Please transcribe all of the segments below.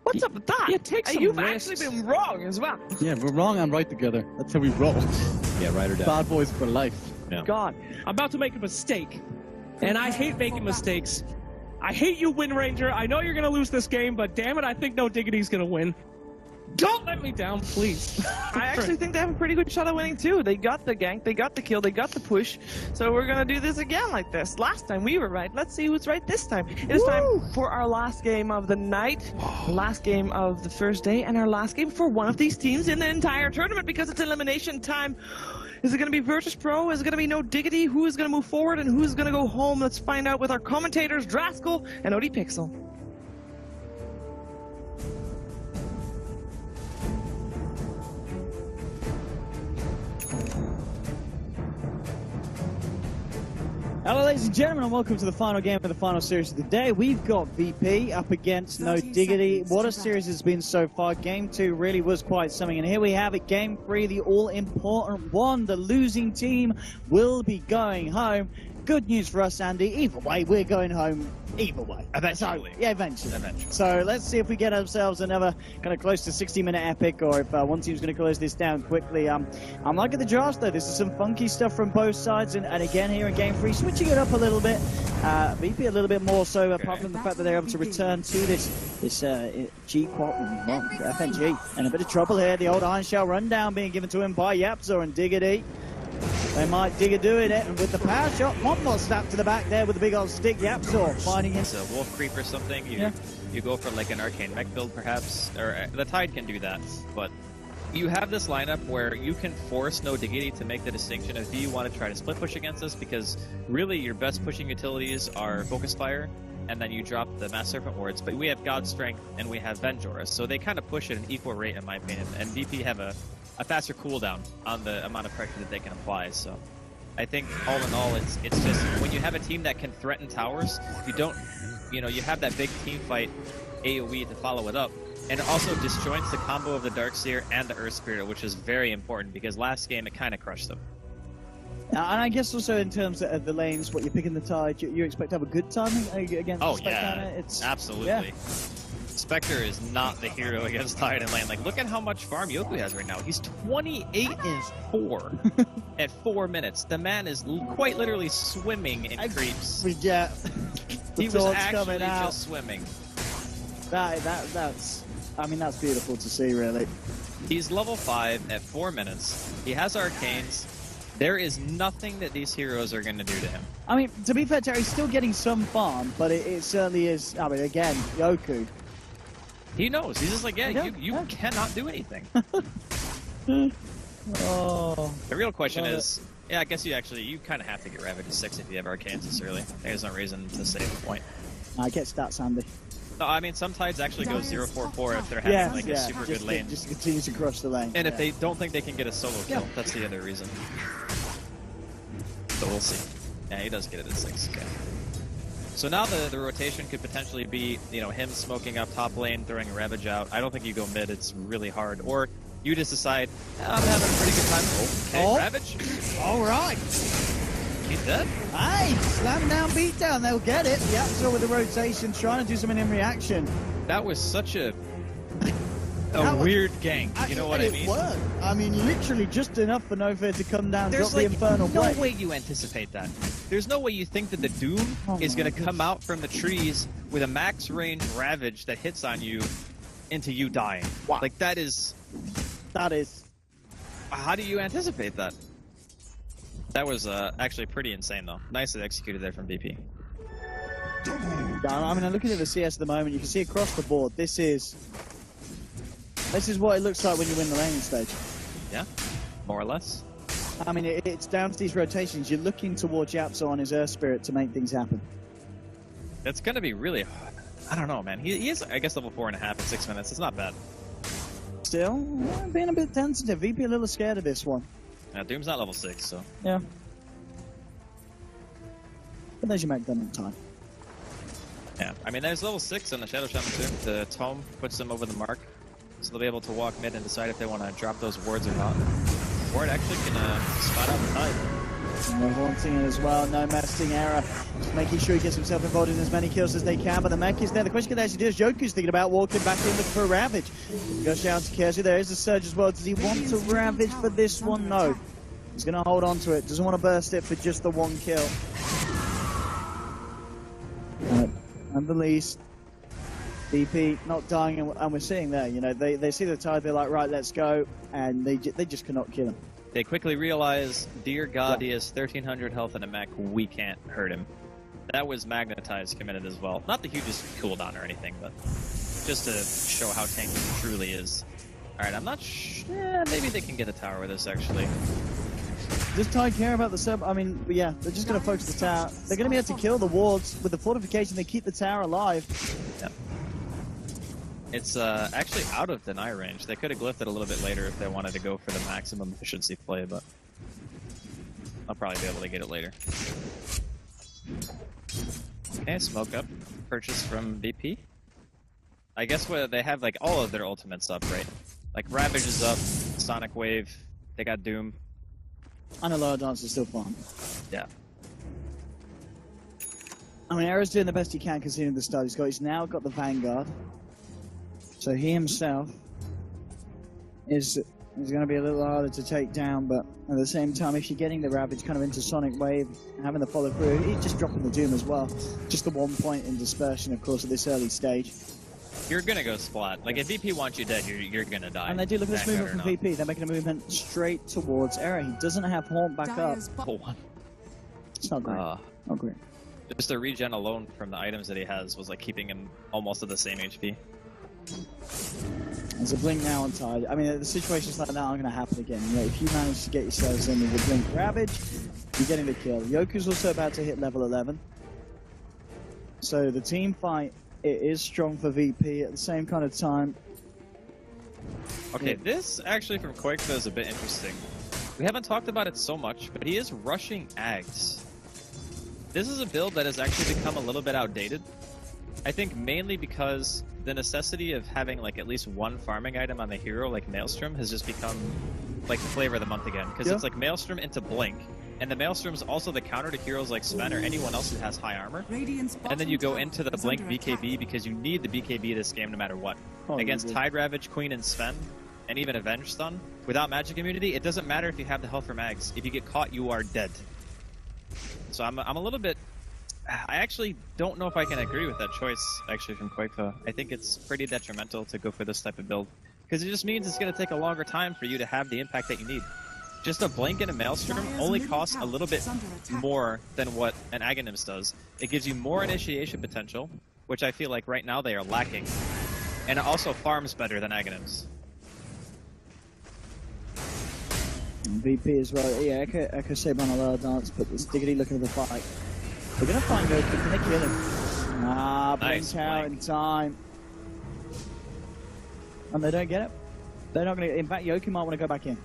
What's up with that? Yeah, take some You've risks. actually been wrong as well. Yeah, we're wrong and right together. That's how we roll. Yeah, right or down. Bad boys for life. Yeah. God. I'm about to make a mistake, and I hate making mistakes. I hate you, Wind Ranger. I know you're gonna lose this game, but damn it, I think No Diggity's gonna win. Don't let me down, please. I actually think they have a pretty good shot at winning too. They got the gank, they got the kill, they got the push. So we're gonna do this again like this. Last time we were right. Let's see who's right this time. It is time for our last game of the night, last game of the first day, and our last game for one of these teams in the entire tournament because it's elimination time. Is it going to be Virtus.Pro? Is it going to be No Diggity? Who is going to move forward and who's going to go home? Let's find out with our commentators, Draskell and ODPixel. Hello ladies and gentlemen, and welcome to the final game of the final series of the day. We've got VP up against No Diggity. What a series it's been so far. Game 2 really was quite something, and here we have it, Game 3, the all-important one. The losing team will be going home. Good news for us, Andy. Either way, we're going home either way. Eventually. So, yeah, eventually. So let's see if we get ourselves another kind of close to 60-minute epic, or if one team's going to close this down quickly. I'm liking the drafts, though. This is some funky stuff from both sides, and again here in Game 3, switching it up a little bit. VP a little bit more so, apart from the fact that they're able to return to this FNG. And a bit of trouble here. The old Iron Shell rundown being given to him by YapzOr and Diggity. They might dig a doing it, and with the power shot, one more snap to the back there with the big old stick. YapzOr finding him. It's a wolf creep or something. You go for like an arcane mech build perhaps, or the Tide can do that. But you have this lineup where you can force No Diggity to make the distinction of do you want to try to split push against us, because really your best pushing utilities are Focus Fire, and then you drop the Mass Serpent Wards. But we have God Strength and we have Vengeful, so they kind of push at an equal rate in my opinion. And VP have a faster cooldown on the amount of pressure that they can apply. So I think all in all, it's just when you have a team that can threaten towers, you have that big team fight AoE to follow it up, and it also disjoints the combo of the Dark Seer and the Earth Spirit, which is very important because last game it kind of crushed them. And I guess also in terms of the lanes, what you're picking the Tide, you expect to have a good timing against the Spectre? Absolutely. Yeah. Spectre is not the hero against Tide and lane. Like, look at how much farm yoky has right now. He's 28 and 4 at 4 minutes. The man is quite literally swimming in creeps. Yeah. He was actually just swimming. That's beautiful to see, really. He's level 5 at 4 minutes. He has arcanes. There is nothing that these heroes are going to do to him. I mean, to be fair, Terry's still getting some farm, but it certainly is. I mean, again, Yoku. He knows. He's just like, you cannot do anything. Oh. The real question is, I guess you kind of have to get Ravage to 6 if you have arcanes this early. There's no reason to save the point. I get stats, Andy. No, I mean, some Tides actually go 0-4-4 if they're having a super good lane. Just continue to crush the lane. And if they don't think they can get a solo kill, that's the other reason. So we'll see. Yeah, he does get it at 6. Okay. So now the rotation could potentially be, him smoking up top lane, throwing a Ravage out. I don't think you go mid, it's really hard. Or you just decide, I'm having a pretty good time. Okay, Ravage. All right. He's dead. Hey, slam down, beat down, they'll get it. YapzOr with the rotation, trying to do something in reaction. That was such a weird gank, you know what I mean? It worked. I mean, literally just enough for Nofear to come down, drop the Infernal Blade. There's no way you anticipate that. There's no way you think that the Doom is going to come out from the trees with a max range Ravage that hits on you into you dying. Wow. Like, that is... How do you anticipate that? That was actually pretty insane, though. Nicely executed there from VP. I mean, I'm looking at the CS at the moment. You can see across the board, this is what it looks like when you win the laning stage. Yeah, more or less. I mean, it's down to these rotations. You're looking towards YapzOr on his Earth Spirit to make things happen. It's going to be really hard. I don't know, man. He is, I guess, level 4.5 at 6 minutes. It's not bad. Still, being a bit tentative. VP a little scared of this one. Doom's not level 6, so... Yeah. But there's your Mac done in time. Yeah, I mean, there's level 6 on the Shadow Shaman too. The Tome puts them over the mark, so they'll be able to walk mid and decide if they want to drop those wards or not. Ward actually can spot out the Tide. And they're haunting it as well. No messing error. Just making sure he gets himself involved in as many kills as they can. But the mech is there. The question can actually do is yoky's thinking about walking back in looking for a Ravage. Goes down to KheZu. There is a surge as well. Does he want to Ravage for this one? No. He's going to hold on to it. Doesn't want to burst it for just the one kill. And the least, V.P not dying, and we're seeing there, you know, they see the tide, they're like, right, let's go, and they just cannot kill him. They quickly realize, dear God, he has 1,300 health and a mech, we can't hurt him. That was Magnetized committed as well. Not the hugest cooldown or anything, but just to show how tanky he truly is. Alright, I'm not sure, maybe they can get a tower with this, actually. Does Tide care about the sub? I mean, yeah, they're just going to focus the tower. They're going to be able to kill the wards. With the fortification, they keep the tower alive. Yep. It's actually out of deny range. They could have glyphed it a little bit later if they wanted to go for the maximum efficiency play, but I'll probably be able to get it later. Okay, smoke up. Purchase from V.P. I guess what they have, like, all of their ultimates up, right? Like, Ravage is up, Sonic Wave, they got Doom. And ALOHANDANCE is still fun. Yeah. I mean, Era's doing the best he can considering the start he's now got the Vanguard. So he himself is going to be a little harder to take down, but at the same time, if you're getting the Ravage kind of into Sonic Wave, having the follow through, he's just dropping the Doom as well. Just the 1 point in dispersion, of course, at this early stage. You're gonna go splat. Like, if V.P wants you dead, you're gonna die. And they do look at this movement from V.P. They're making a movement straight towards Era. He doesn't have Haunt back up. It's not great. Not great. Just the regen alone from the items that he has was like keeping him almost at the same HP. There's a blink now on Tide. I mean, the situations like that aren't going to happen again. You know, if you manage to get yourselves in with the blink Ravage, you're getting the kill. yoky's also about to hit level 11. So the team fight, it is strong for V.P. at the same kind of time. Okay, this actually from qojqva is a bit interesting. We haven't talked about it so much, but he is rushing Ags. This is a build that has actually become a little bit outdated. I think mainly because the necessity of having like at least one farming item on the hero like Maelstrom has just become like the flavor of the month again. Because it's like Maelstrom into Blink, and the Maelstrom's also the counter to heroes like Sven or anyone else who has high armor. And then you go into the Blink BKB because you need the BKB this game no matter what. Against Tide Ravage, Queen, and Sven, and even Avenge Stun, without magic immunity, it doesn't matter if you have the health for mags. If you get caught, you are dead. So I'm a little bit... I actually don't know if I can agree with that choice, actually, from qojqva. I think it's pretty detrimental to go for this type of build. Because it just means it's going to take a longer time for you to have the impact that you need. Just a Blink and a Maelstrom only costs a little bit more than what an Aghanim's does. It gives you more initiation potential, which I feel like right now they are lacking. And it also farms better than Aghanim's. V.P. as well. Yeah, Echo Saber on ALOHANDANCE, but it's Diggity looking for the fight. We're gonna find yoky. Can they kill him? Ah, nice blink out in time. And they don't get it. They're not gonna. In fact, yoky might want to go back in.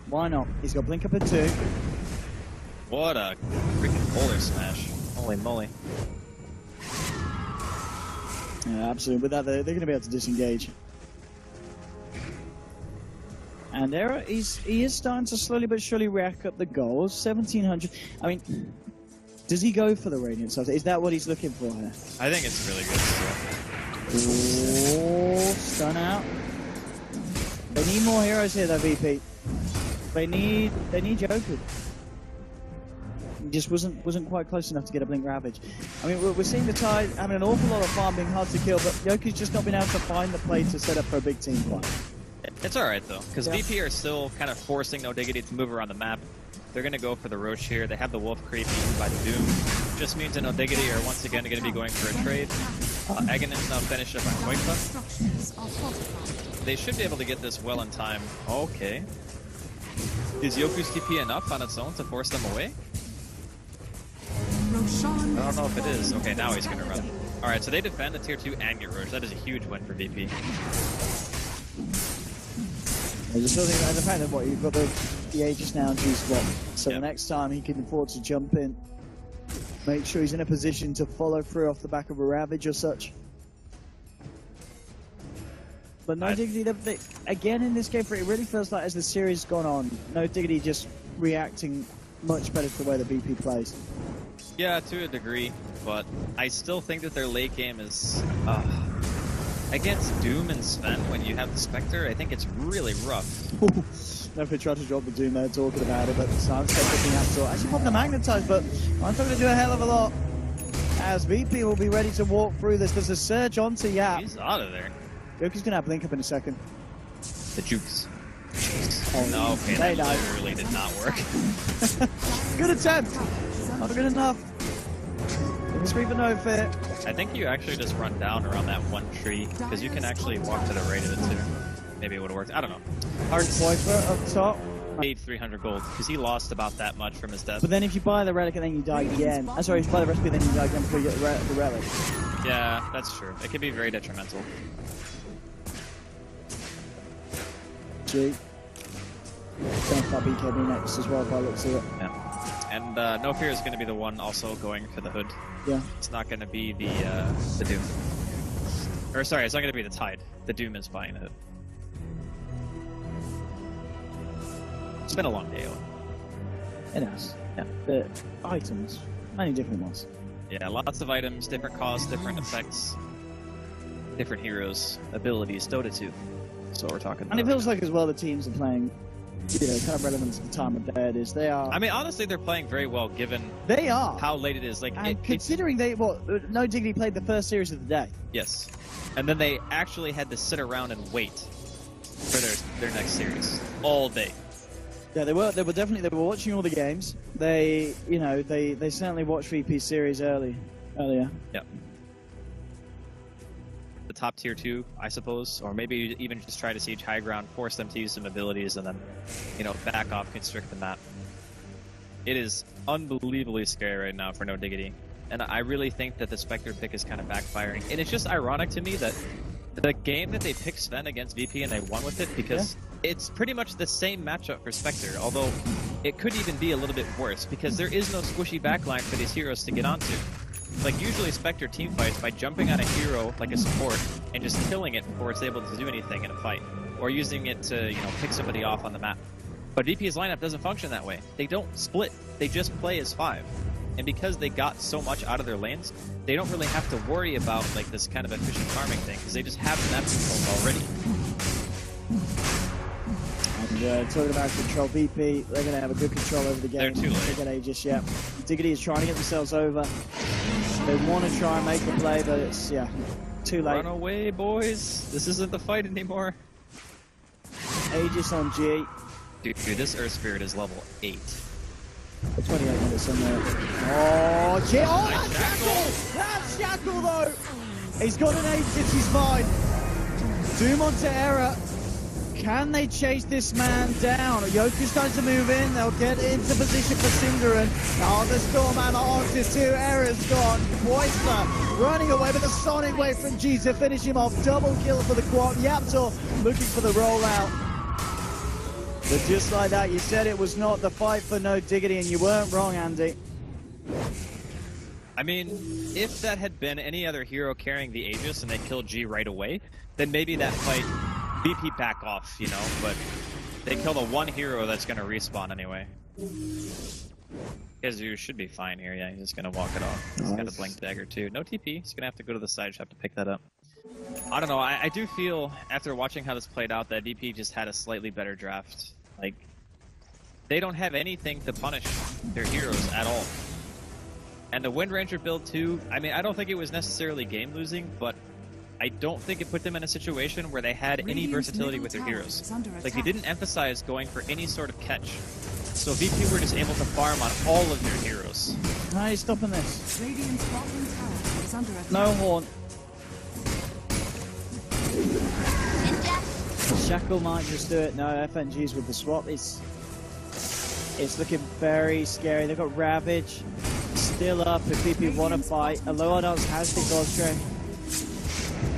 Why not? He's got blink up at 2. What a freaking boulder smash. Holy moly. Yeah, absolutely. With that, they're gonna be able to disengage. And Era, he is starting to slowly but surely rack up the goals. 1,700. I mean, does he go for the Radiant Sight? Is that what he's looking for here? I think it's really good. Oh, stun out. They need more heroes here, though, VP. They need yoky. He just wasn't quite close enough to get a Blink Ravage. I mean, we're seeing the Tide having an awful lot of farm, being hard to kill, but yoky's just not been able to find the play to set up for a big team fight. It's alright though, because VP are still kind of forcing No Diggity to move around the map. They're going to go for the Roche here. They have the Wolf Creep eaten by the Doom. Just means that No Diggity are once again going to be going for a trade. Aghanim's now finished up on qojqva. They should be able to get this well in time. Okay. Is yoky's TP enough on its own to force them away? I don't know if it is. Okay, now he's going to run. Alright, so they defend the tier 2 and get Roche. That is a huge win for VP. I just still think that the fact that you've got the Aegis now and G-Swap, so the next time he can afford to jump in, make sure he's in a position to follow through off the back of a Ravage or such. But No Diggity, again in this game, it really feels like as the series has gone on, No Diggity just reacting much better for the way that VP plays. Yeah, to a degree, but I still think that their late game is against Doom and Sven. When you have the Spectre, I think it's really rough. Nofear tried to drop the Doom there, talking about it, but Sunset picking up to actually popping the magnetize, but I'm not going to do a hell of a lot. As VP will be ready to walk through this, there's a surge onto Yap. He's out of there. Yoki's going to have Blink up in a second. The jukes. Oh, No, okay, they that died. literally did not work. Good attempt. Not good enough. Let's for Nofear. I think you actually just run down around that one tree, because you can actually walk to the right of it too. Maybe it would have worked. I don't know. Hard qojqva up top. Paid 300 gold, because he lost about that much from his death. But then if you buy the relic and then you die again, sorry, if you buy the recipe then you die again before you get the relic. Yeah, that's true. It can be very detrimental. Gee. Going for that BKB next as well, by the looks of it. Yeah. And Nofear is going to be the one also going for the hood. Yeah. It's not going to be the Doom. Or sorry, it's not going to be the Tide. The Doom is buying the hood. It's been a long day, Owen. It has. Yeah. The items, many different ones. Yeah, lots of items, different costs, different effects, different heroes, abilities, Dota 2. That's what we're talking about. And it feels like as well the teams are playing, you know, kind of relevant to the time of day it is. They are. I mean, honestly, they're playing very well given They are. how late it is. Like, And considering they, No Diggity played the first series of the day. yes. And then they actually had to sit around and wait for their next series all day. Yeah, they were watching all the games. They, you know, they certainly watched VP series earlier. Yep. The top tier 2, I suppose, or maybe even just try to siege high ground, force them to use some abilities, and then, you know, back off, constrict the map. It is unbelievably scary right now for No Diggity, and I really think that the Spectre pick is kind of backfiring. And it's just ironic to me that the game that they picked Sven against VP and they won with it, because it's pretty much the same matchup for Spectre, although it could even be a little bit worse, because there is no squishy backline for these heroes to get onto. Like, usually Spectre teamfights by jumping on a hero, like a support, and just killing it before it's able to do anything in a fight. Or using it to, you know, pick somebody off on the map. But VP's lineup doesn't function that way. They don't split. They just play as 5. And because they got so much out of their lanes, they don't really have to worry about, like, this kind of efficient farming thing, because they just have the map control already. And talking about control, VP, they're going to have a good control over the game. They're too late. They get Aegis, yeah. Diggity is trying to get themselves over. They want to try and make the play, but it's, yeah, too late. Run away, boys. This isn't the fight anymore. Aegis on G. Dude, this Earth Spirit is level 8. 28 minutes on there. Oh, G. Oh, that's Shackle! That's Shackle, though! He's got an Aegis, he's fine. Doom onto Error. Can they chase this man down? Yoky's starting to move in. They'll get into position for syndereN. Oh, the Storm Hammer onto 2. Error's gone. qojqva running away with the Sonic Wave from G to finish him off. Double kill for the quad. YapzOr looking for the rollout. But just like that, you said it was not the fight for No Diggity, and you weren't wrong, Andy. I mean, if that had been any other hero carrying the Aegis and they killed G right away, then maybe that fight, VP back off, you know, but they kill the one hero that's going to respawn anyway. KheZu should be fine here, yeah, he's just going to walk it off. He's got a blink dagger too. No TP, he's going to have to go to the side shop to pick that up. I don't know, I do feel, after watching how this played out, that VP just had a slightly better draft. Like, they don't have anything to punish their heroes at all. And the Wind Ranger build too, I mean, I don't think it was necessarily game losing, but I don't think it put them in a situation where they had any versatility with their heroes. Like, they didn't emphasize going for any sort of catch. So VP were just able to farm on all of their heroes. How are you stopping this? Radiant's bottom tower is under attack. No horn. Shackle might just do it. No, FNG's with the swap. It's looking very scary. They've got Ravage still up if VP want to fight. ALOHANDANCE has the Ghost.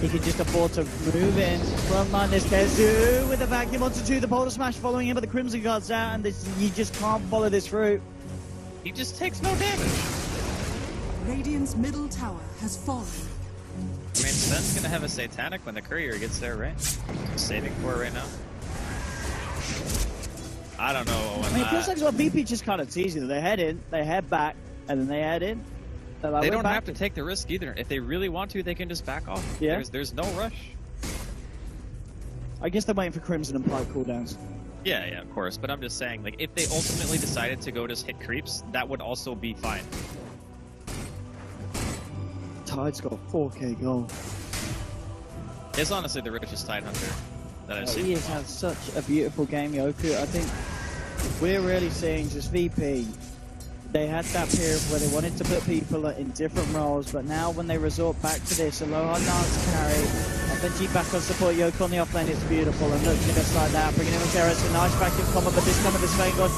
He can just afford to move in. Front line, there's KheZu with the vacuum onto 2. The Boulder Smash following him, but the Crimson Guard's out, and you just can't follow this route. He just takes no damage. Radiant's middle tower has fallen. I mean, Sven's gonna have a Satanic when the courier gets there, right? Saving for it right now. I don't know. I mean, it feels like well, VP just kind of teasing them. They head in, they head back, and then they head in. Like, they don't have to take the risk either. If they really want to, they can just back off. Yeah. There's no rush. I guess they're waiting for Crimson and Pike cooldowns. Yeah, of course. But I'm just saying, like, if they ultimately decided to go just hit creeps, that would also be fine. Tide's got 4K gold. It's honestly the richest Tide Hunter that I've seen. He has had such a beautiful game, Yoku. I think we're really seeing just VP. They had that period where they wanted to put people in different roles, but now when they resort back to this, ALOHANDANCE carry, FNG back on support, Yoku on the offlane, it's beautiful, and look just like that, bringing in with Terrace, a nice back in combo, but this time with the Spectrum,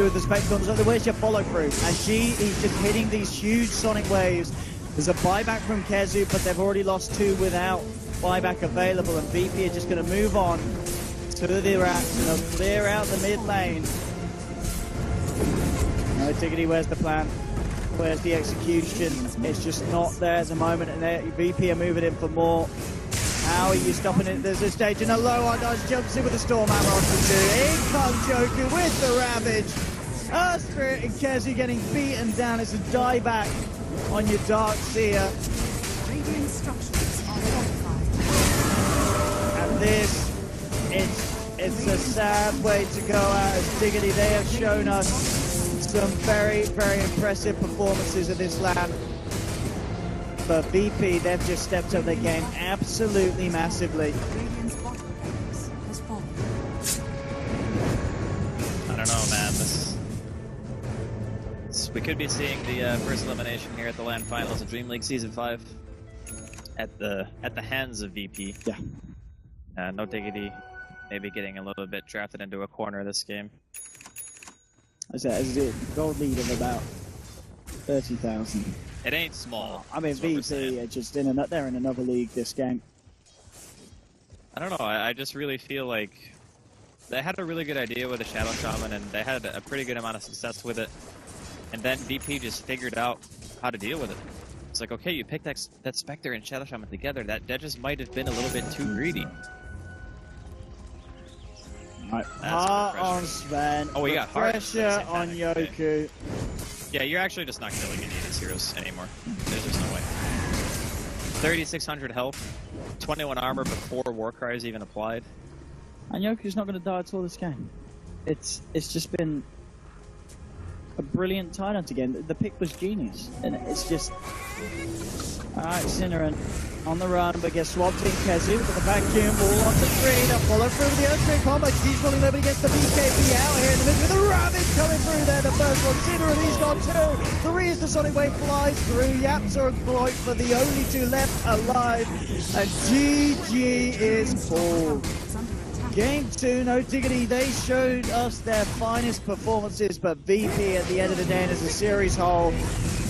with the Spectrum, where's your follow through? And he's just hitting these huge sonic waves. There's a buyback from KheZu, but they've already lost 2 without buyback available, and VP are just going to move on to the racks, and they'll clear out the mid lane. No, Diggity, where's the plan? Where's the execution? It's just not there at the moment, and VP are moving in for more. How are you stopping it? There's a stage, and ALOHANDANCE jumps in with a Storm Hammer onto 2. In comes Yoku with the Ravage. Spirit and KheZu getting beaten down. It's a dieback on your Dark Seer. Radiant structures are fortified. And this, it's a sad way to go out as Diggity. They have shown us some very, very impressive performances of this land. But VP, they've just stepped up their game absolutely massively. Radiant's bottom base has fallen. I don't know, man. We could be seeing the first elimination here at the LAN finals of DreamLeague Season 5 at the hands of VP. Yeah. No Diggity, maybe getting a little bit drafted into a corner this game. As a gold lead of about 30,000. It ain't small. I mean, VP are just they're in another league this game. I don't know. I just really feel like they had a really good idea with the Shadow Shaman, and they had a pretty good amount of success with it. And then VP just figured out how to deal with it. It's like, okay, you picked that Spectre and Shadow Shaman together. That just might have been a little bit too greedy. Right. Heart on Sven. Oh, we got heart. Pressure on Yoku. Yeah, you're actually just not killing any of these heroes anymore. There's just no way. 3,600 health, 21 armor before Warcry is even applied. And Yoku's not going to die at all this game. It's just been a brilliant Tide Hunt again. The pick was genius, and it's just... Alright, syndereN on the run, but gets swapped in. KheZu with the vacuum, all onto 3, now follow through with the Earthquake combo. He's rolling over against the BKB out here in the middle with the Ravage coming through there. The first one, syndereN, he's got 2. 3 as the Sonic Wave flies through. YapzOr and qojqva, the only 2 left alive, and GG is full. Game 2, no Diggity, they showed us their finest performances, but VP at the end of the day and as a series whole,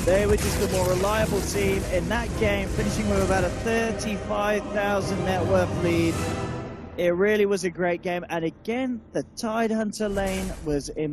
they were just a more reliable team in that game, finishing with about a 35,000 net worth lead. It really was a great game, and again, the Tide Hunter lane was in